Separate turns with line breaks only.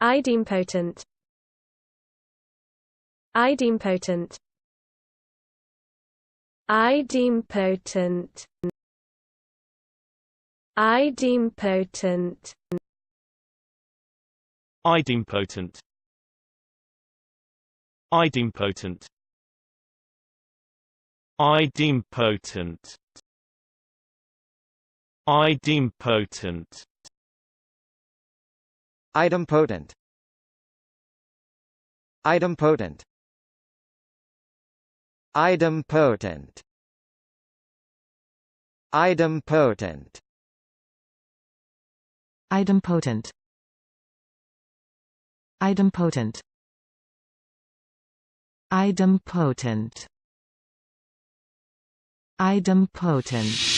Idempotent. Idempotent. Idempotent. Idempotent.
Idempotent. Idempotent. Idempotent. Idempotent.
Idempotent. Idempotent. Idempotent. Idempotent.
Idempotent. Idempotent. Idempotent. Idempotent.